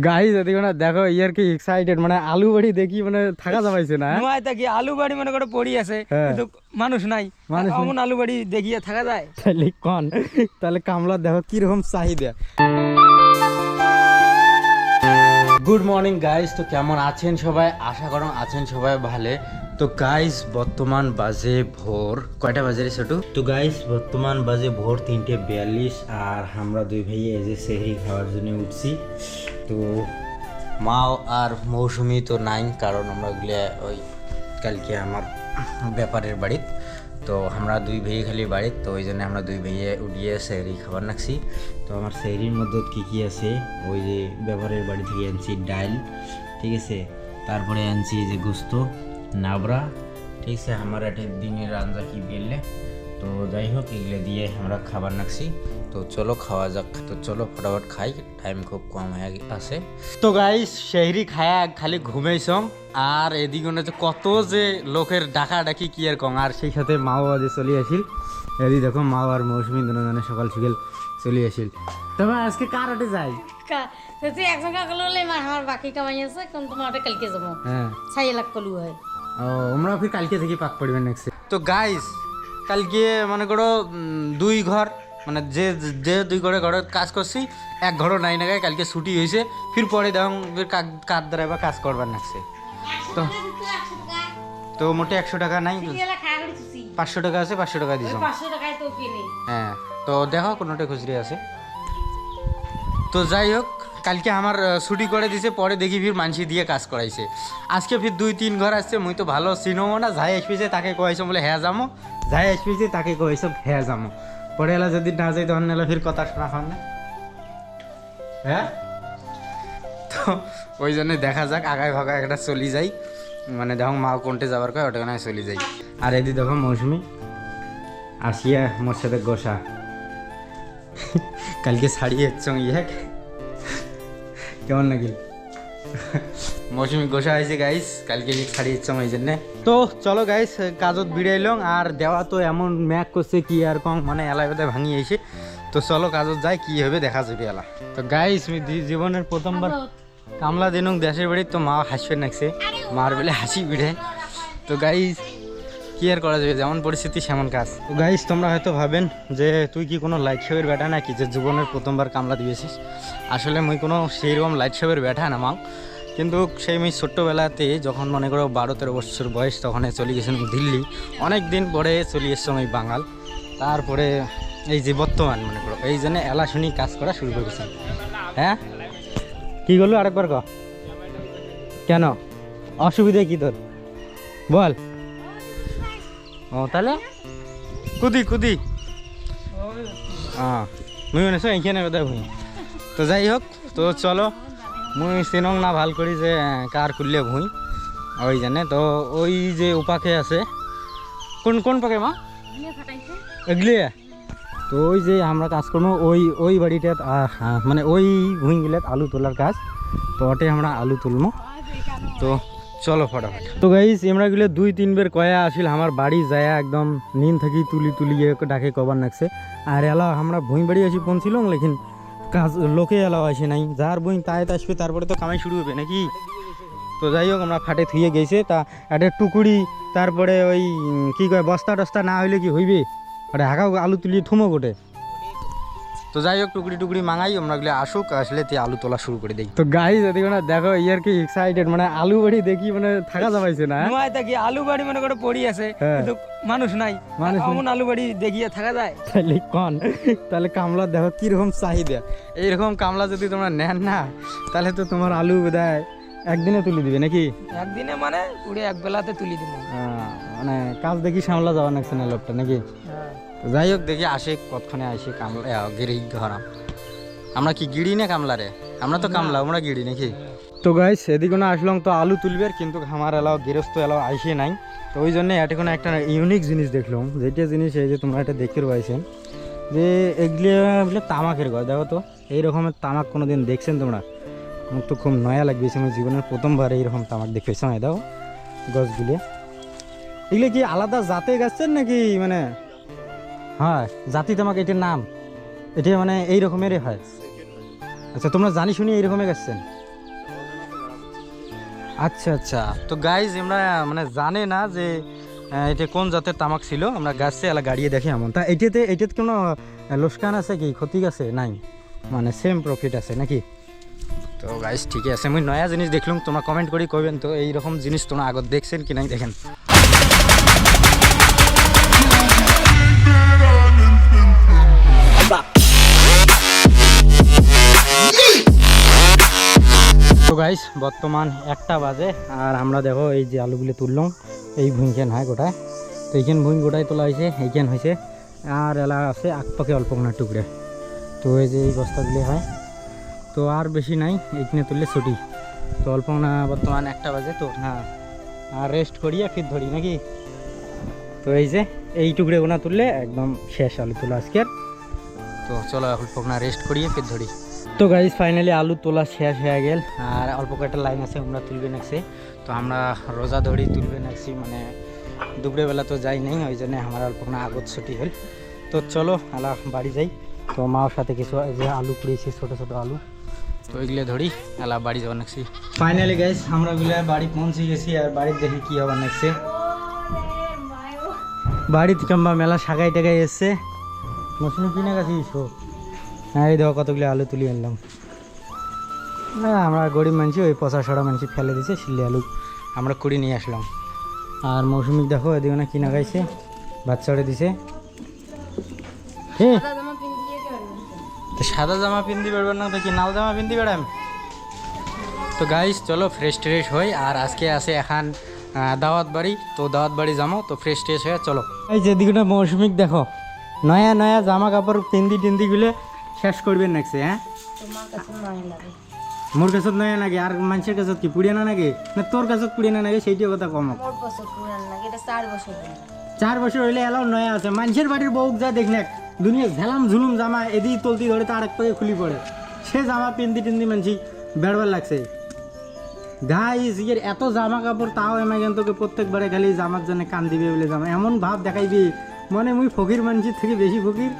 Guys এদিকে না দেখো ইয়ার কি এক্সাইটেড মানে আলু বাড়ি দেখি মানে থাকা যাবাইছে না নয় তা কি আলু বাড়ি মনে করে পড়ি আছে কিন্তু মানুষ নাই এমন আলু বাড়ি দেখিয়ে থাকা যায় তাহলে কোন তাহলে কামলা দেখো কি রকম চাহিদা। গুড মর্নিং গাইস, তো কেমন আছেন সবাই? আশা করুন আছেন সবাই ভালো। তো গাইস বর্তমান বাজে ভোর কয়টা বাজে রে ছোটু? তো গাইস বর্তমান বাজে ভোর 3:42 আর আমরা দুই ভাই এই যে সেহরি খাওয়ার জন্য উঠছি। তো মাও আর মৌসুমি তো নাই, কারণ আমরা ওগুলো ওই কালকে আমার ব্যাপারের বাড়িতে, তো আমরা দুই ভাই খালি বাড়িতে, তো ওই জন্য আমরা দুই ভাইয়ে উঠিয়ে সেহরি খাবার নাকছি। তো আমার সেহরির মধ্যে কী কী আছে, ওই যে ব্যাপারের বাড়ি থেকে আনছি ডাল, ঠিক আছে, তারপরে আনছি যে গোস্ত নাবড়া, ঠিক আছে, আমার একটা দিনের রান্না কি বেললে। তো যাই হোক এগুলো দিয়ে আমরা খাবার নাকছি। তো চলো খাওয়া যাক। তো চলো ফটাফট খাই, টাইম খুব কম হয়ে আছে। তো গাইস সেহরি খায়া খালি ঘুমাইছম, আর এদিকে কত যে লোকের ডাকা ডাকি কি আর কম, আর সেই সাথে মাও আজ চলে আসিল। এদি দেখো মাও আর মৌসুমি দুজনে সকাল সকাল চলে আসিল। তবে আজকে কার হাটে যাই? তুই একসঙ্গে গেলে আমার বাকি কামাই আছে, কোন তোমার হাটে কালকে যাবো। হ্যাঁ 6 লাখ কলু হয়। ও আমরা ফির কালকে থেকে পাক পড়বেন নেক্সট। তো গাইস কালকে মনে করো দুই ঘর মানে যে যে দুই ঘরে ঘরের কাজ করছি, এক ঘরও নাই না, কালকে ছুটি হয়েছে। ফির পরে দেখুন কার দ্বারা বা কাজ করবার নাকছে। তো তো মোটে 100 টাকা নাই, 500 টাকা আছে, 500 টাকা দিছ। হ্যাঁ তো দেখো কোনোটা খুচরি আছে। তো যাই হোক কালকে আমার ছুটি করে দিছে, পরে দেখি ফির মানসি দিয়ে কাজ করাইছে। আজকে ফির 2-3 ঘর আসছে, মুই তো ভালো চিনবো না। যাই আসবিছে তাকে কয়েছো বলে হ্যাঁ যামো, যাই আসবিছে তাকে কয়েছো হ্যাঁ যামো। পরে এলা যদি না যাই তখন এলা ফির কথা শোনা হয় না। হ্যাঁ তো ওই জন্যে দেখা যাক, আগায় ভাগায় একটা চলি যাই, মানে দেখো মা কোনটে যাবার কয় ওটা কেন চলি যাই। আর এদি দেখো মৌসুমি আসিয়া মোর সাথে গোসা কালকে ছাড়িয়ে চং ইয়ে কেমন নাকি মৌসুমি গোসা হয়েছে গাইস, কালকে ছাড়িয়ে চং এই জন্যে। তো চলো গাইস কাজত বিড়াইলং, আর দেওয়া তো এমন ম্যাক করছে কি আর কম, মানে এলাই বোধহয় ভাঙিয়ে এসে। তো চলো কাজত যাই, কি হবে দেখা যাবে এলা। তো গাইস জীবনের প্রথমবার কামলা দিনং দেশের বাড়ি, তো মা হাসবে নাকছে, মার বেলে হাসি বিড়ে। তো গাইস কি আর করা যাবে, যেমন পরিস্থিতি সেমন কাজ। তো গাইস তোমরা হয়তো ভাবেন যে তুই কি কোনো লাইট শোয়ের ব্যাটা নাকি যে জীবনের প্রথমবার কামলা দিয়েছিস। আসলে মুই কোনো সেইরকম লাইট শোয়ের ব্যাটা না মাও, কিন্তু সেই মুই ছোট্টবেলাতে যখন মনে করো 12-13 বছর বয়স, তখন চলে গেছিলাম দিল্লি। অনেক দিন পরে চলে এসছিলাম এই বাঙাল। তারপরে এই যে বর্তমান মনে করো এই জন্য এলা শুনি কাজ করা শুরু করেছি। হ্যাঁ কি করলো আরেকবার ক, কেন অসুবিধা কি তোর বল? ও তাহলে কুদি কুদি হ্যাঁ মুই মনে এইখানে বোধহয় ভুঁই। তো যাই হোক তো চলো, মুই চিনং না ভাল করি যে কার খুললে ভুঁই, ওই জানে। তো ওই যে উপাকে আছে, কোন কোন পাকে মা এগলি, তো ওই যে আমরা কাজ করবো ওই ওই বাড়িটা, মানে ওই ভুঁইগুলাত আলু তোলার কাজ। তো ওটে আমরা আলু তুলবো। তো চলো ফটাফট। তো গাইস আমরা গুলো 2-3 বার কয়া আসিল আমার বাড়ি যায়, একদম নিন থাকি তুলি তুলি ডাকে কবার নাকছে। আর এলা আমরা ভুঁই বাড়ি আসি পৌঁছিল, লেকিন কাজ লোকে এলাও আসে নাই, যার বই তাই আসবে, তারপরে তো কামাই শুরু হবে নাকি। তো যাই হোক আমরা ফাটে থুয়ে গেছে, তা একটা টুকুরি, তারপরে ওই কি কয় বস্তা টস্তা না হইলে কি হইবে, ওটা হাঁকা আলু তুলিয়ে থুমো গোটে। তো যাই হোক টুকরি টুকরি মাঙাই, আমরা গুলো আসুক, আসলে তে আলু তোলা শুরু করে দেই। তো গাইস এদিকে না দেখো ইয়ার কি এক্সাইটেড, মানে আলু বাড়ি দেখি মানে থাকা যাবাইছে না। নয় তা কি আলু বাড়ি মনে করে পড়ি আছে কিন্তু মানুষ নাই, এমন আলু বাড়ি দেখিয়ে থাকা যায়। তাহলে কোন তাহলে কামলা দেখো কি রকম চাহিদা। এইরকম কামলা যদি তোমরা নেন না, তাহলে তো তোমার আলু বোধহয় একদিনে তুলে দিবে নাকি? একদিনে মানে পুরো এক বেলাতে তুলি দিব, মানে কাজ দেখি সামলা যাওয়া নাকছে না লোকটা নাকি। যাই হোক দেখি আসে কতক্ষণে আসে কামলা গিরি ঘরা। আমরা কি গিড়ি না কামলা রে? আমরা তো কামলা, আমরা গিড়ি নাকি। তো গাইস এদিকে না আসলাম তো আলু তুলবে, কিন্তু আমার এলাও গৃহস্থ এলাও আইসে নাই। তো ওই জন্য এটা কোনো একটা ইউনিক জিনিস দেখলাম, যেটা জিনিস এই যে তোমরা এটা দেখতে পাইছেন যে এগুলো তামাকের ঘর। দেখো তো এই রকমের তামাক কোনোদিন দেখছেন তোমরা? আমার তো খুব নয়া লাগবেছে, আমার জীবনের প্রথমবার এইরকম তামাক দেখেছিলাম। দেখো গাছগুলো, এগুলো কি আলাদা জাতে গাছছেন নাকি? মানে হ্যাঁ জাতি তামাক, এটার নাম এটা মানে এই রকমেরই হয়। আচ্ছা তোমরা জানি শুনি এইরকমের গাছছেন? আচ্ছা আচ্ছা, তো গাইজ আমরা মানে জানে না যে এটা কোন জাতের তামাক ছিল, আমরা গাছে এলা গাড়িয়ে দেখি এমন। তা এইটাতে কোনো লোকসান আছে কি, ক্ষতি আছে নাই, মানে সেম প্রফিট আছে নাকি? তো গাইজ ঠিকই আছে, মুই নয়া জিনিস দেখলাম, তোমরা কমেন্ট করি কইবেন তো এইরকম জিনিস তোমরা আগত দেখছেন কি নাই দেখেন। তো গাইস বর্তমান 1টা বাজে আর আমরা দেখো এই যে আলুগুলো তুললাম, এই ভুঁইখান হয় গোটায়, তো এইখান ভুঁই গোটায় তোলা হয়েছে, এইখান হয়েছে আর এলা আছে আকপাকে অল্প না টুকরে। তো এই যে এই বস্তাগুলি হয়, তো আর বেশি নাই, এইখানে তুললে ছুটি। তো অল্প না বর্তমান 1টা বাজে, তো হ্যাঁ আর রেস্ট করিয়া ফির ধরি নাকি। তো এই যে এই টুকরে গোনা তুললে একদম শেষ আলু তোলা আজকের। তো চলো অল্প না রেস্ট করিয়ে ফির ধরি। তো গাইজ ফাইনালি আলু তোলা শেষ হয়ে গেল আর অল্প কয়েকটা লাইন আছে আমরা তুলবে নাকছি। তো আমরা রোজা ধরি তুলবে নাকছি, মানে দুপুরে বেলা তো যাই নাই, ওই জন্য আমার অল্প না আগত ছুটি হল। তো চলো আলা বাড়ি যাই। তো মার সাথে কিছু যে আলু কুড়িয়েছি ছোটো ছোটো আলু, তো ওইগুলো ধরি আলা বাড়ি যাওয়ার নাকছি। ফাইনালি গাইজ আমরা ওগুলো বাড়ি পৌঁছে গেছি আর বাড়ির দেখি কী হবার নাকছে। বাড়িতে কিংবা মেলা শাগাই টাগাই এসছে, মৌসুমি কিনে গেছিস? হ্যাঁ এই দেখো কতগুলো আলু তুলি আনলাম। না আমরা গরিব মানুষ, ওই পচা সরা মানুষ ফেলে দিছে, শিল্লি আলু আমরা কুড়ি নিয়ে আসলাম। আর মৌসুমি দেখো এদিকে না কিনা গাইছে, বাচ্চারে দিছে। হ্যাঁ তো সাদা জামা পিন্দি বেড়বেন না তো কি নাল জামা পিন্দি বেড়াম? তো গাইস চলো ফ্রেশ ট্রেশ হই, আর আজকে আছে এখন দাওয়াত বাড়ি, তো দাওয়াত বাড়ি যাবো, তো ফ্রেশ ট্রেশ হয়ে চলো। এই যে দিকটা মৌসুমিক দেখো নয়া নয়া জামা কাপড় পিন্দি টিন্দি গুলে শেষ করবেন নাকছে। হ্যাঁ মোর কাছত নয়া নাকি আর মানুষের কাছত কি পুড়িয়ে না নাকি, না তোর কাছত পুড়িয়ে না নাকি সেইটিও কথা কম। 4 বছর হইলে এলাও নয়া আছে, মানুষের বাড়ির বউ যা দেখলে দুনিয়া ঝেলাম ঝুলুম জামা এদিকে তলতি ধরে তো আরেক পাকে খুলি পড়ে, সে জামা পিন্দি টিন্দি মানছি বেড়বার লাগছে। গাইস এর এত জামা কাপড় তাও এমা কেন তোকে প্রত্যেকবারে খালি জামার জন্য কান দিবে বলে জামা এমন ভাব দেখাইবি মনে মুই ফকির মানুষের থেকে বেশি ফকির,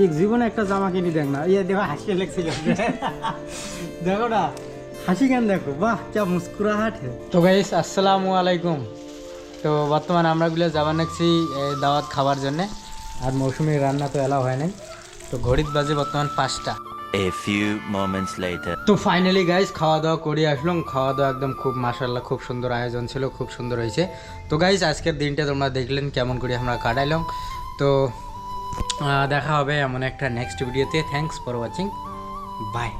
এক জীবনে একটা জামা কিনি দেখ না। ইয়ে দেখো হাসি লাগছে, দেখো না হাসি কেন, দেখো বাহ কে মুস্কুরাহাট। তো গাইস আসসালামু আলাইকুম। তো বর্তমানে আমরা গুলো যাবার নাকছি দাওয়াত খাবার জন্য, আর মৌসুমীর রান্না তো এলাও হয় নাই। তো ঘড়ির বাজে বর্তমান 5টা। A few moments later. তো ফাইনালি গাইস খাওয়া দাওয়া করে আসলাম, খাওয়া দাওয়া একদম খুব মাশাআল্লাহ খুব সুন্দর আয়োজন ছিল, খুব সুন্দর হয়েছে। তো গাইস আজকের দিনটা তোমরা দেখলেন কেমন করে আমরা কাটাইলাম। তো দেখা হবে এমন একটা নেক্সট ভিডিওতে। Thanks for watching, by.